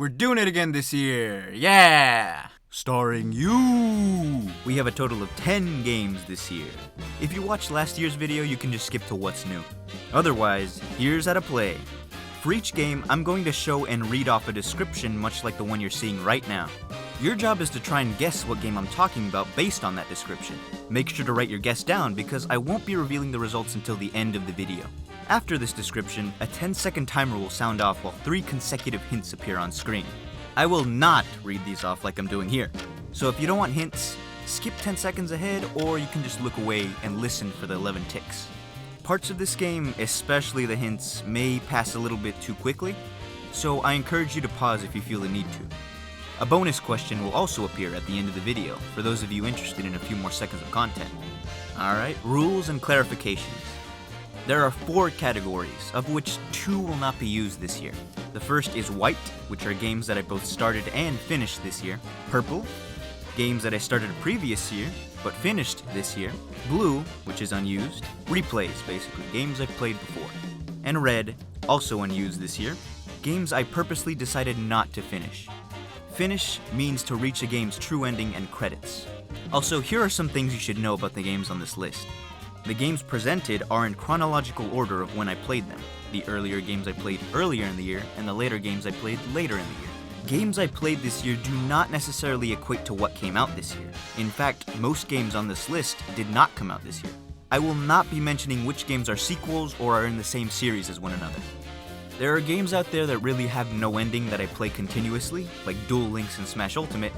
We're doing it again this year, yeah! Starring you! We have a total of 10 games this year. If you watched last year's video, you can just skip to what's new. Otherwise, here's how to play. For each game, I'm going to show and read off a description much like the one you're seeing right now. Your job is to try and guess what game I'm talking about based on that description. Make sure to write your guess down because I won't be revealing the results until the end of the video. After this description, a 10-second timer will sound off while 3 consecutive hints appear on screen. I will not read these off like I'm doing here. So if you don't want hints, skip 10 seconds ahead, or you can just look away and listen for the 11 ticks. Parts of this game, especially the hints, may pass a little bit too quickly, so I encourage you to pause if you feel the need to. A bonus question will also appear at the end of the video, for those of you interested in a few more seconds of content. Alright, rules and clarifications. There are 4 categories, of which 2 will not be used this year. The first is white, which are games that I both started and finished this year. Purple, games that I started previous year, but finished this year. Blue, which is unused. Replays, basically, games I've played before. And red, also unused this year. Games I purposely decided not to finish. Finish means to reach a game's true ending and credits. Also, here are some things you should know about the games on this list. The games presented are in chronological order of when I played them. The earlier games I played earlier in the year, and the later games I played later in the year. Games I played this year do not necessarily equate to what came out this year. In fact, most games on this list did not come out this year. I will not be mentioning which games are sequels or are in the same series as one another. There are games out there that really have no ending that I play continuously, like Duel Links and Smash Ultimate.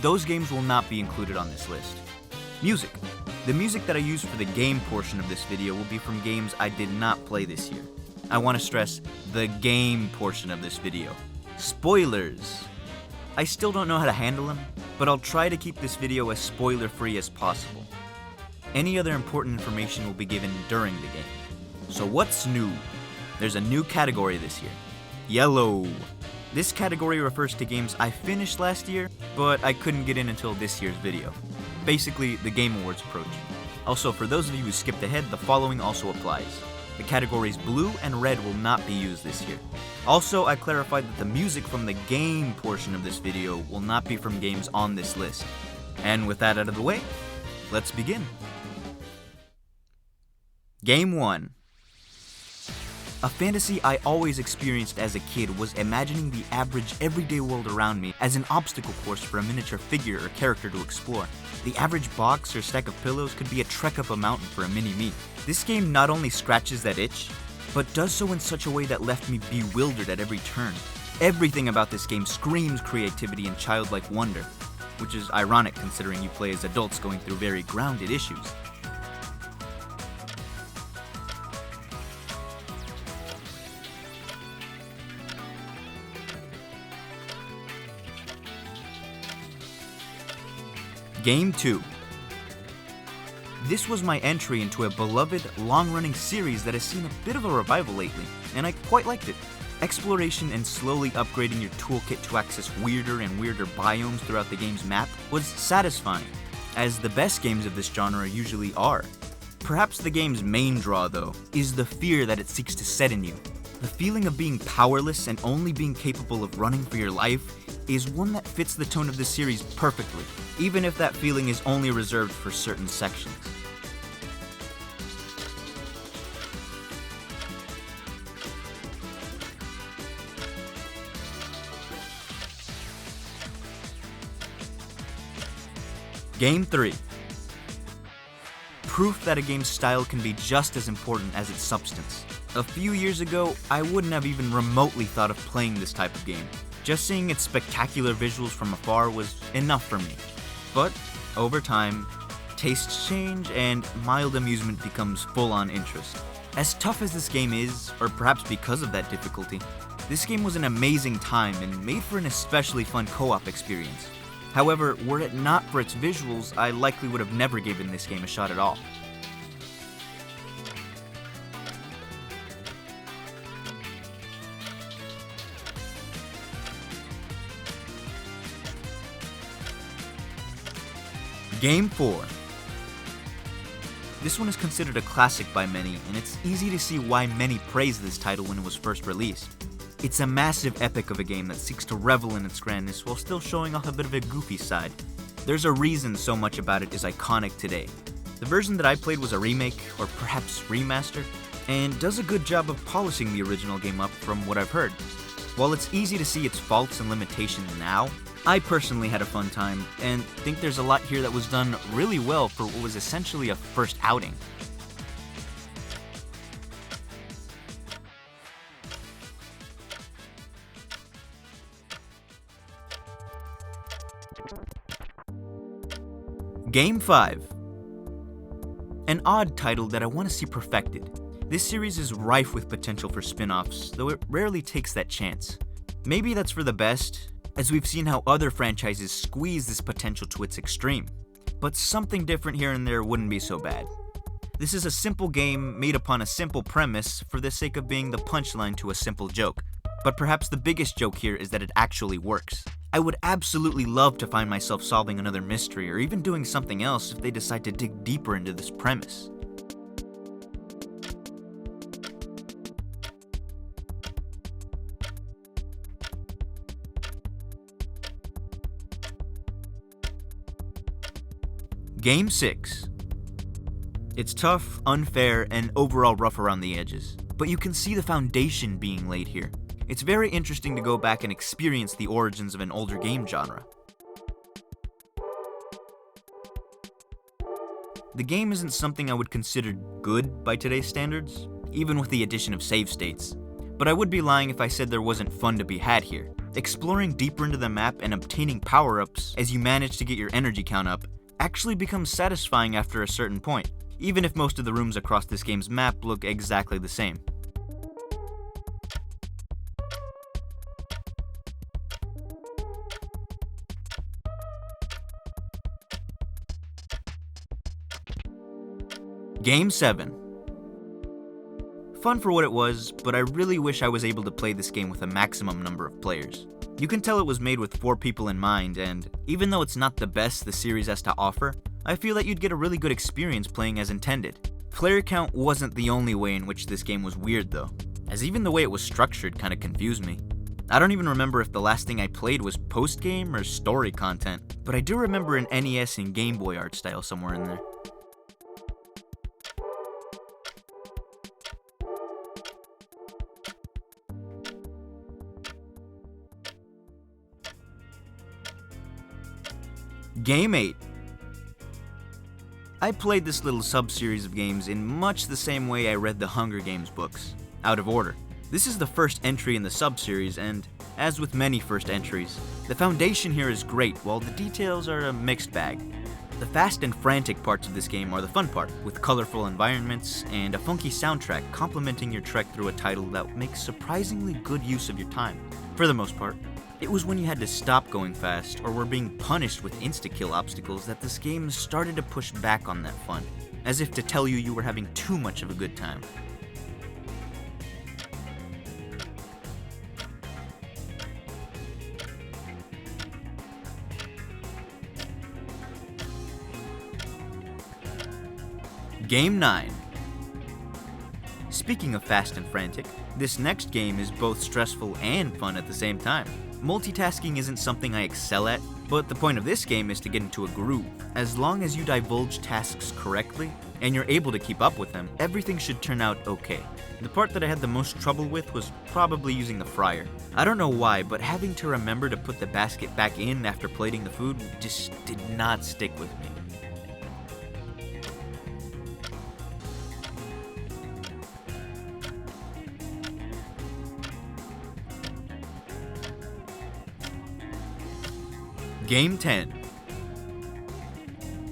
Those games will not be included on this list. Music. The music that I use for the game portion of this video will be from games I did not play this year. I want to stress the game portion of this video. Spoilers. I still don't know how to handle them, but I'll try to keep this video as spoiler-free as possible. Any other important information will be given during the game. So what's new? There's a new category this year. Yellow. This category refers to games I finished last year, but I couldn't get in until this year's video. Basically, the Game Awards approach. Also, for those of you who skipped ahead, the following also applies. The categories blue and red will not be used this year. Also, I clarified that the music from the game portion of this video will not be from games on this list. And with that out of the way, let's begin. Game 1. A fantasy I always experienced as a kid was imagining the average everyday world around me as an obstacle course for a miniature figure or character to explore. The average box or stack of pillows could be a trek up a mountain for a mini-me. This game not only scratches that itch, but does so in such a way that left me bewildered at every turn. Everything about this game screams creativity and childlike wonder, which is ironic considering you play as adults going through very grounded issues. Game 2. This was my entry into a beloved, long-running series that has seen a bit of a revival lately, and I quite liked it. Exploration and slowly upgrading your toolkit to access weirder and weirder biomes throughout the game's map was satisfying, as the best games of this genre usually are. Perhaps the game's main draw, though, is the fear that it seeks to set in you. The feeling of being powerless and only being capable of running for your life is one that fits the tone of this series perfectly, even if that feeling is only reserved for certain sections. Game 3. Proof that a game's style can be just as important as its substance. A few years ago, I wouldn't have even remotely thought of playing this type of game. Just seeing its spectacular visuals from afar was enough for me. But, over time, tastes change and mild amusement becomes full-on interest. As tough as this game is, or perhaps because of that difficulty, this game was an amazing time and made for an especially fun co-op experience. However, were it not for its visuals, I likely would have never given this game a shot at all. Game 4. This one is considered a classic by many, and it's easy to see why many praised this title when it was first released. It's a massive epic of a game that seeks to revel in its grandness while still showing off a bit of a goofy side. There's a reason so much about it is iconic today. The version that I played was a remake, or perhaps remaster, and does a good job of polishing the original game up from what I've heard. While it's easy to see its faults and limitations now, I personally had a fun time, and think there's a lot here that was done really well for what was essentially a first outing. Game 5. An odd title that I want to see perfected. This series is rife with potential for spin-offs, though it rarely takes that chance. Maybe that's for the best, as we've seen how other franchises squeeze this potential to its extreme. But something different here and there wouldn't be so bad. This is a simple game made upon a simple premise for the sake of being the punchline to a simple joke. But perhaps the biggest joke here is that it actually works. I would absolutely love to find myself solving another mystery or even doing something else if they decide to dig deeper into this premise. Game 6. It's tough, unfair, and overall rough around the edges, but you can see the foundation being laid here. It's very interesting to go back and experience the origins of an older game genre. The game isn't something I would consider good by today's standards, even with the addition of save states, but I would be lying if I said there wasn't fun to be had here. Exploring deeper into the map and obtaining power-ups as you manage to get your energy count up actually becomes satisfying after a certain point, even if most of the rooms across this game's map look exactly the same. Game 7. Fun for what it was, but I really wish I was able to play this game with a maximum number of players. You can tell it was made with 4 people in mind, and even though it's not the best the series has to offer, I feel that you'd get a really good experience playing as intended. Player count wasn't the only way in which this game was weird though, as even the way it was structured kinda confused me. I don't even remember if the last thing I played was post-game or story content, but I do remember an NES and Game Boy art style somewhere in there. Game 8. I played this little sub-series of games in much the same way I read the Hunger Games books, out of order. This is the first entry in the sub-series, and as with many first entries, the foundation here is great while the details are a mixed bag. The fast and frantic parts of this game are the fun part, with colorful environments and a funky soundtrack complementing your trek through a title that makes surprisingly good use of your time, for the most part. It was when you had to stop going fast or were being punished with insta-kill obstacles that this game started to push back on that fun, as if to tell you you were having too much of a good time. Game 9. Speaking of fast and frantic, this next game is both stressful and fun at the same time. Multitasking isn't something I excel at, but the point of this game is to get into a groove. As long as you divulge tasks correctly, and you're able to keep up with them, everything should turn out okay. The part that I had the most trouble with was probably using the fryer. I don't know why, but having to remember to put the basket back in after plating the food just did not stick with me. Game 10.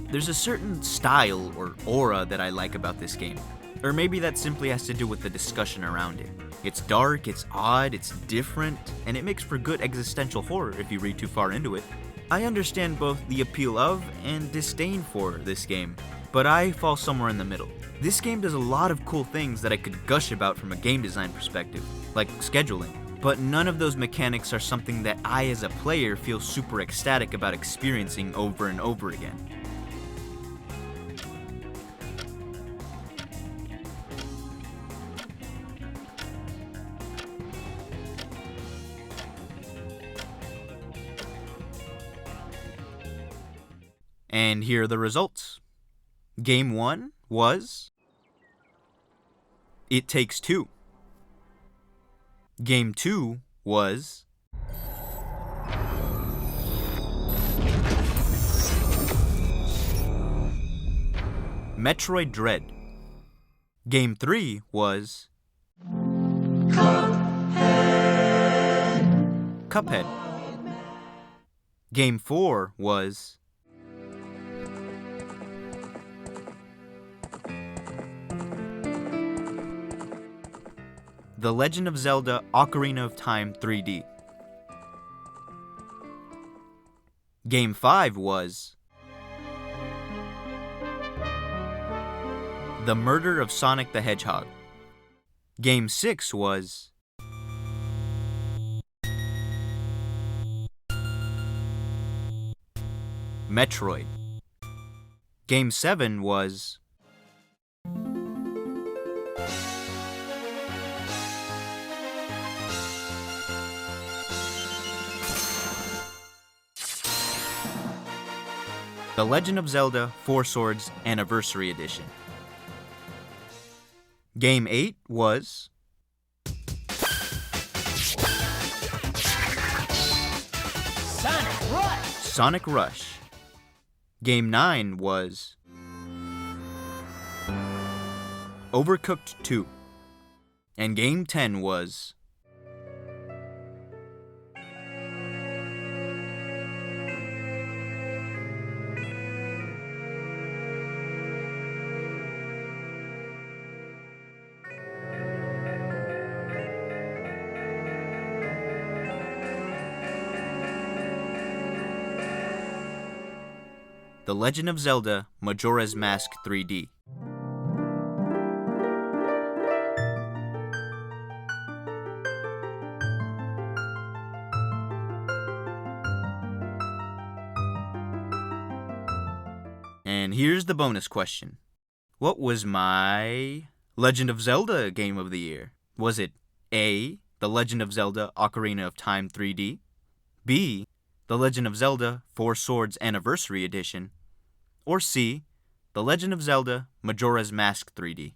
There's a certain style or aura that I like about this game, or maybe that simply has to do with the discussion around it. It's dark, it's odd, it's different, and it makes for good existential horror if you read too far into it. I understand both the appeal of and disdain for this game, but I fall somewhere in the middle. This game does a lot of cool things that I could gush about from a game design perspective, like scheduling. But none of those mechanics are something that I as a player feel super ecstatic about experiencing over and over again. And here are the results. Game 1 was It Takes Two. Game 2 was Metroid Dread. Game 3 was Cuphead. Game 4 was The Legend of Zelda: Ocarina of Time 3D. Game 5 was The Murder of Sonic the Hedgehog. Game 6 was Metroid. Game 7 was The Legend of Zelda: Four Swords Anniversary Edition. Game 8 was Sonic Rush. Game 9 was Overcooked 2. And Game 10 was The Legend of Zelda: Majora's Mask 3D. And here's the bonus question. What was my Legend of Zelda game of the year? Was it A, The Legend of Zelda: Ocarina of Time 3D, B, The Legend of Zelda: Four Swords Anniversary Edition, or C, The Legend of Zelda: Majora's Mask 3D?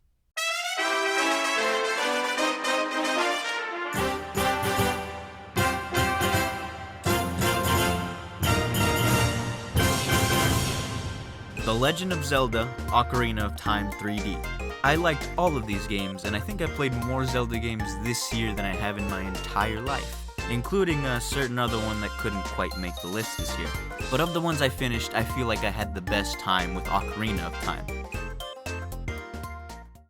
The Legend of Zelda: Ocarina of Time 3D. I liked all of these games, and I think I played more Zelda games this year than I have in my entire life, including a certain other one that couldn't quite make the list this year. But of the ones I finished, I feel like I had the best time with Ocarina of Time.